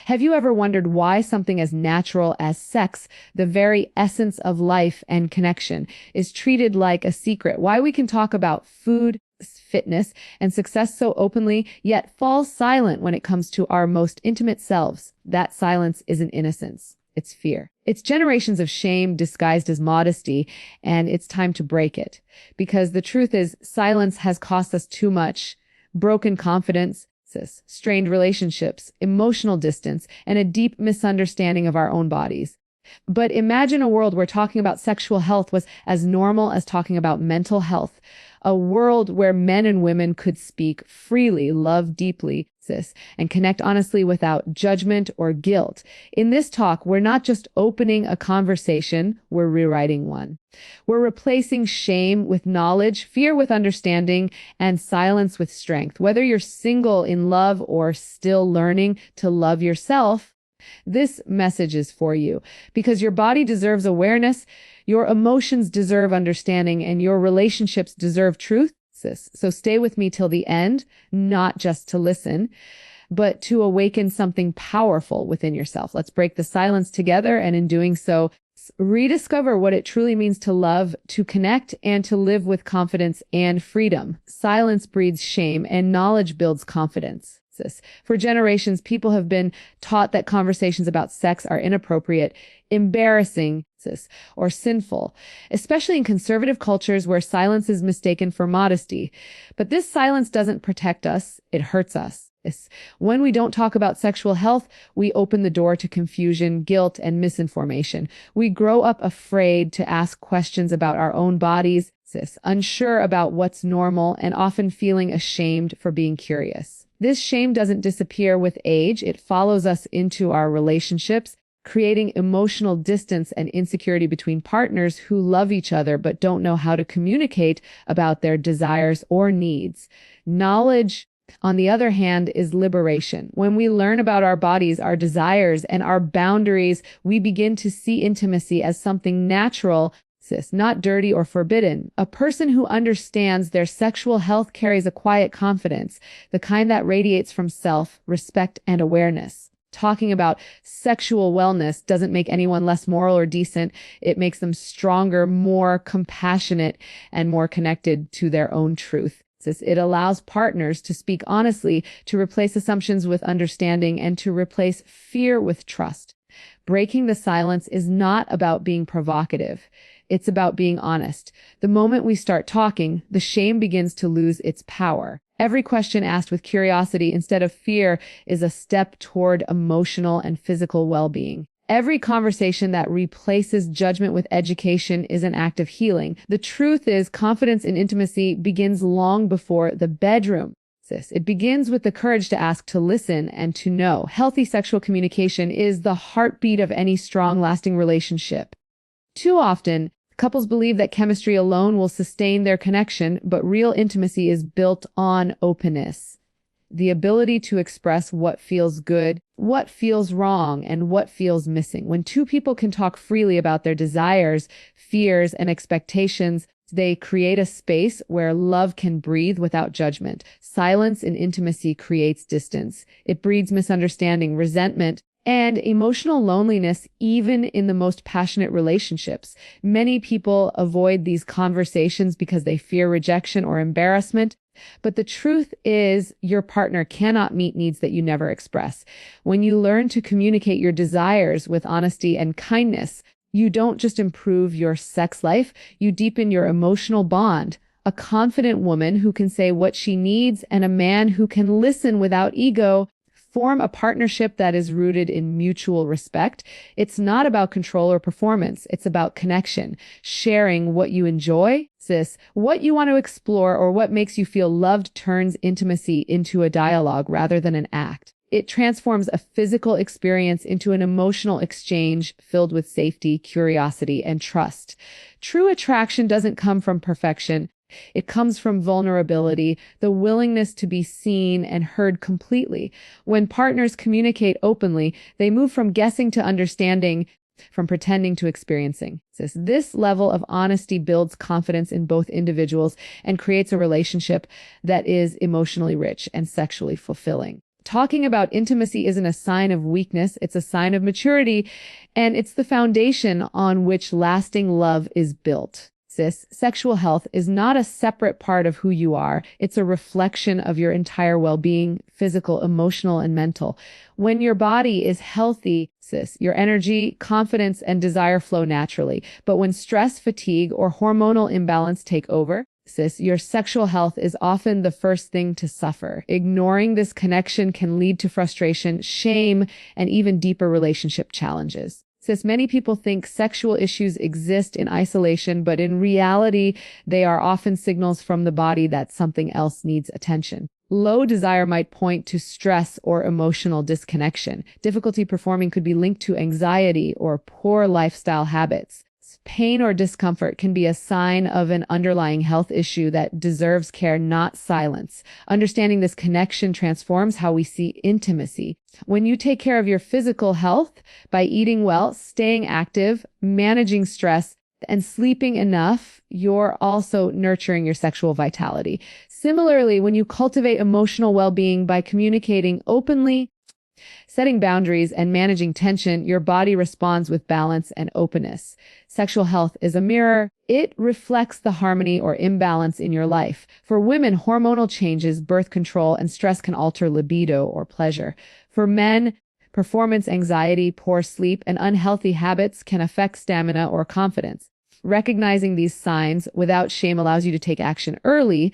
Have you ever wondered why something as natural as sex, the very essence of life and connection, is treated like a secret? Why we can talk about food, fitness, and success so openly, yet fall silent when it comes to our most intimate selves? That silence isn't innocence. It's fear. It's generations of shame disguised as modesty, and it's time to break it. Because the truth is, silence has cost us too much. Broken confidence, strained relationships, emotional distance, and a deep misunderstanding of our own bodies. But imagine a world where talking about sexual health was as normal as talking about mental health. A world where men and women could speak freely, love deeply, and connect honestly without judgment or guilt. In this talk, we're not just opening a conversation, we're rewriting one. We're replacing shame with knowledge, fear with understanding, and silence with strength. Whether you're single, in love, or still learning to love yourself, this message is for you, because your body deserves awareness, your emotions deserve understanding, and your relationships deserve truth. So stay with me till the end, not just to listen, but to awaken something powerful within yourself. Let's break the silence together, and in doing so, rediscover what it truly means to love, to connect, and to live with confidence and freedom. Silence breeds shame, and knowledge builds confidence. For generations, people have been taught that conversations about sex are inappropriate, embarrassing, or sinful, especially in conservative cultures where silence is mistaken for modesty. But this silence doesn't protect us, it hurts us. When we don't talk about sexual health, we open the door to confusion, guilt, and misinformation. We grow up afraid to ask questions about our own bodies, unsure about what's normal, and often feeling ashamed for being curious. This shame doesn't disappear with age. It follows us into our relationships, creating emotional distance and insecurity between partners who love each other but don't know how to communicate about their desires or needs. Knowledge, on the other hand, is liberation. When we learn about our bodies, our desires, and our boundaries, we begin to see intimacy as something natural, not dirty or forbidden. A person who understands their sexual health carries a quiet confidence, the kind that radiates from self, respect, and awareness. Talking about sexual wellness doesn't make anyone less moral or decent. It makes them stronger, more compassionate, and more connected to their own truth. It allows partners to speak honestly, to replace assumptions with understanding, and to replace fear with trust. Breaking the silence is not about being provocative. It's about being honest. The moment we start talking, the shame begins to lose its power. Every question asked with curiosity instead of fear is a step toward emotional and physical well-being. Every conversation that replaces judgment with education is an act of healing. The truth is, confidence in intimacy begins long before the bedroom. It begins with the courage to ask, to listen, and to know. Healthy sexual communication is the heartbeat of any strong, lasting relationship. Too often, couples believe that chemistry alone will sustain their connection, but real intimacy is built on openness. The ability to express what feels good, what feels wrong, and what feels missing. When two people can talk freely about their desires, fears, and expectations, they create a space where love can breathe without judgment. Silence in intimacy creates distance. It breeds misunderstanding, resentment, and emotional loneliness, even in the most passionate relationships. Many people avoid these conversations because they fear rejection or embarrassment. But the truth is, your partner cannot meet needs that you never express. When you learn to communicate your desires with honesty and kindness, you don't just improve your sex life, you deepen your emotional bond. A confident woman who can say what she needs and a man who can listen without ego form a partnership that is rooted in mutual respect. It's not about control or performance. It's about connection, sharing what you enjoy, what you want to explore, or what makes you feel loved turns intimacy into a dialogue rather than an act. It transforms a physical experience into an emotional exchange filled with safety, curiosity, and trust. True attraction doesn't come from perfection. It comes from vulnerability, the willingness to be seen and heard completely. When partners communicate openly, they move from guessing to understanding, from pretending to experiencing. This level of honesty builds confidence in both individuals and creates a relationship that is emotionally rich and sexually fulfilling. Talking about intimacy isn't a sign of weakness, it's a sign of maturity, and it's the foundation on which lasting love is built. Sexual health is not a separate part of who you are. It's a reflection of your entire well-being, physical, emotional, and mental. When your body is healthy, your energy, confidence, and desire flow naturally. But when stress, fatigue, or hormonal imbalance take over, your sexual health is often the first thing to suffer. Ignoring this connection can lead to frustration, shame, and even deeper relationship challenges. Many people think sexual issues exist in isolation, but in reality, they are often signals from the body that something else needs attention. Low desire might point to stress or emotional disconnection. Difficulty performing could be linked to anxiety or poor lifestyle habits. Pain or discomfort can be a sign of an underlying health issue that deserves care, not silence. Understanding this connection transforms how we see intimacy. When you take care of your physical health by eating well, staying active, managing stress, and sleeping enough, you're also nurturing your sexual vitality. Similarly, when you cultivate emotional well-being by communicating openly, setting boundaries, and managing tension, your body responds with balance and openness. Sexual health is a mirror. It reflects the harmony or imbalance in your life. For women, hormonal changes, birth control, and stress can alter libido or pleasure. For men, performance anxiety, poor sleep, and unhealthy habits can affect stamina or confidence. Recognizing these signs without shame allows you to take action early,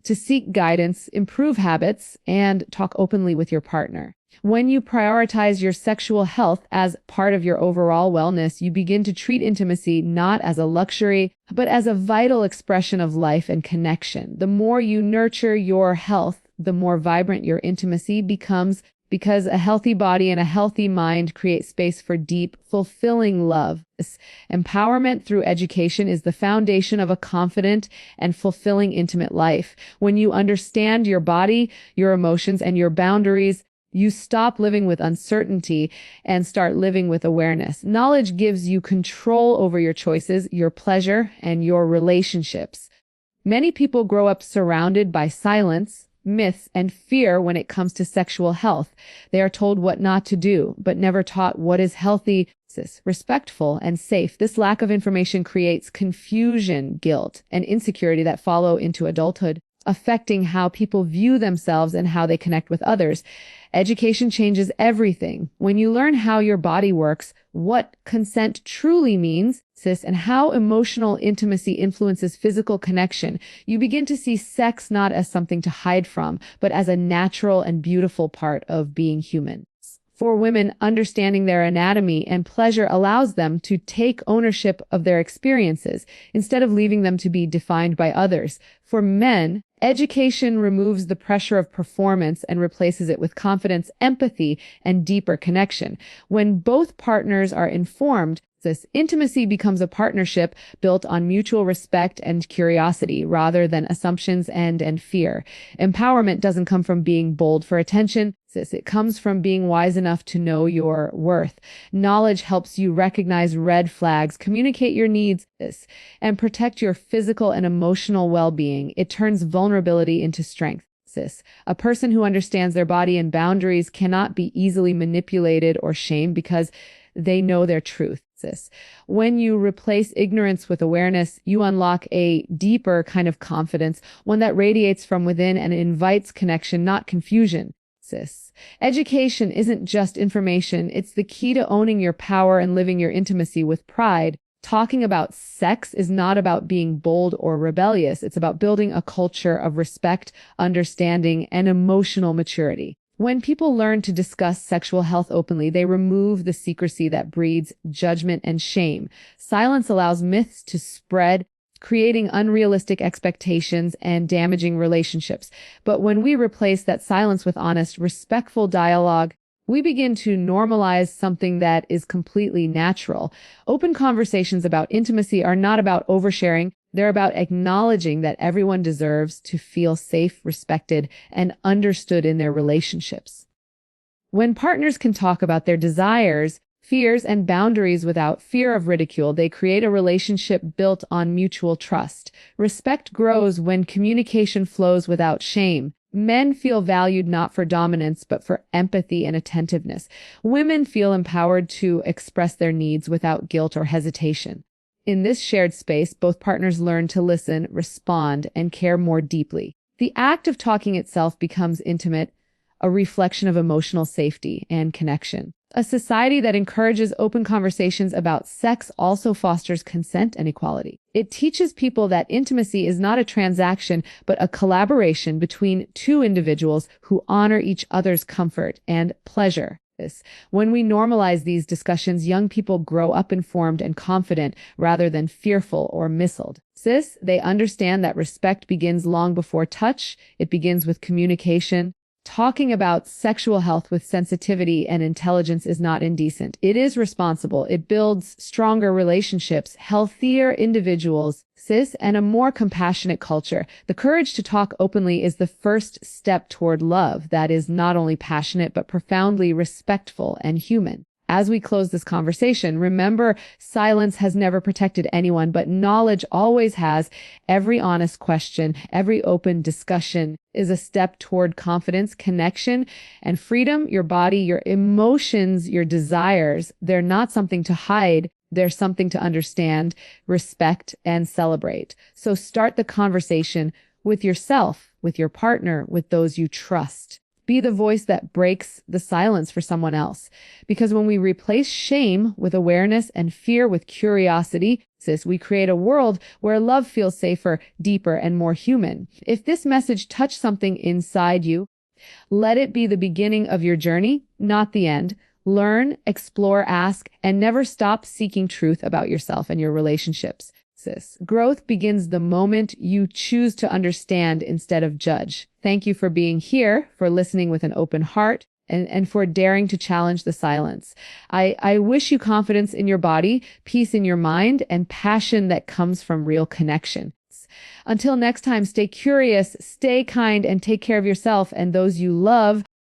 to seek guidance, improve habits, and talk openly with your partner. When you prioritize your sexual health as part of your overall wellness, you begin to treat intimacy not as a luxury, but as a vital expression of life and connection. The more you nurture your health, the more vibrant your intimacy becomes, because a healthy body and a healthy mind create space for deep, fulfilling love. Empowerment through education is the foundation of a confident and fulfilling intimate life. When you understand your body, your emotions, and your boundaries, you stop living with uncertainty and start living with awareness. Knowledge gives you control over your choices, your pleasure, and your relationships. Many people grow up surrounded by silence, myths, and fear when it comes to sexual health. They are told what not to do, but never taught what is healthy, respectful, and safe. This lack of information creates confusion, guilt, and insecurity that follow into adulthood, affecting how people view themselves and how they connect with others. Education changes everything. When you learn how your body works, what consent truly means, and how emotional intimacy influences physical connection, you begin to see sex not as something to hide from, but as a natural and beautiful part of being human. For women, understanding their anatomy and pleasure allows them to take ownership of their experiences instead of leaving them to be defined by others. For men, education removes the pressure of performance and replaces it with confidence, empathy, and deeper connection. When both partners are informed, this intimacy becomes a partnership built on mutual respect and curiosity rather than assumptions and fear. Empowerment doesn't come from being bold for attention. It comes from being wise enough to know your worth. Knowledge helps you recognize red flags, communicate your needs, and protect your physical and emotional well-being. It turns vulnerability into strength. A person who understands their body and boundaries cannot be easily manipulated or shamed because they know their truth. When you replace ignorance with awareness, you unlock a deeper kind of confidence, one that radiates from within and invites connection, not confusion. Education isn't just information. It's the key to owning your power and living your intimacy with pride. Talking about sex is not about being bold or rebellious. It's about building a culture of respect, understanding, and emotional maturity. When people learn to discuss sexual health openly, they remove the secrecy that breeds judgment and shame. Silence allows myths to spread, creating unrealistic expectations and damaging relationships. But when we replace that silence with honest, respectful dialogue, we begin to normalize something that is completely natural. Open conversations about intimacy are not about oversharing. They're about acknowledging that everyone deserves to feel safe, respected, and understood in their relationships. When partners can talk about their desires, fears, and boundaries without fear of ridicule, they create a relationship built on mutual trust. Respect grows when communication flows without shame. Men feel valued not for dominance, but for empathy and attentiveness. Women feel empowered to express their needs without guilt or hesitation. In this shared space, both partners learn to listen, respond, and care more deeply. The act of talking itself becomes intimate, a reflection of emotional safety and connection. A society that encourages open conversations about sex also fosters consent and equality. It teaches people that intimacy is not a transaction, but a collaboration between two individuals who honor each other's comfort and pleasure. When we normalize these discussions, young people grow up informed and confident rather than fearful or misled. They understand that respect begins long before touch. It begins with communication. Talking about sexual health with sensitivity and intelligence is not indecent. It is responsible. It builds stronger relationships, healthier individuals, and a more compassionate culture. The courage to talk openly is the first step toward love that is not only passionate, but profoundly respectful and human. As we close this conversation, remember, silence has never protected anyone, but knowledge always has. Every honest question, every open discussion is a step toward confidence, connection, and freedom. Your body, your emotions, your desires, they're not something to hide. They're something to understand, respect, and celebrate. So start the conversation with yourself, with your partner, with those you trust. Be the voice that breaks the silence for someone else. Because when we replace shame with awareness and fear with curiosity, we create a world where love feels safer, deeper, and more human. If this message touched something inside you, let it be the beginning of your journey, not the end. Learn, explore, ask, and never stop seeking truth about yourself and your relationships. Growth begins the moment you choose to understand instead of judge. Thank you for being here, for listening with an open heart, and for daring to challenge the silence. I wish you confidence in your body, peace in your mind, and passion that comes from real connection. Until next time, stay curious, stay kind, and take care of yourself and those you love.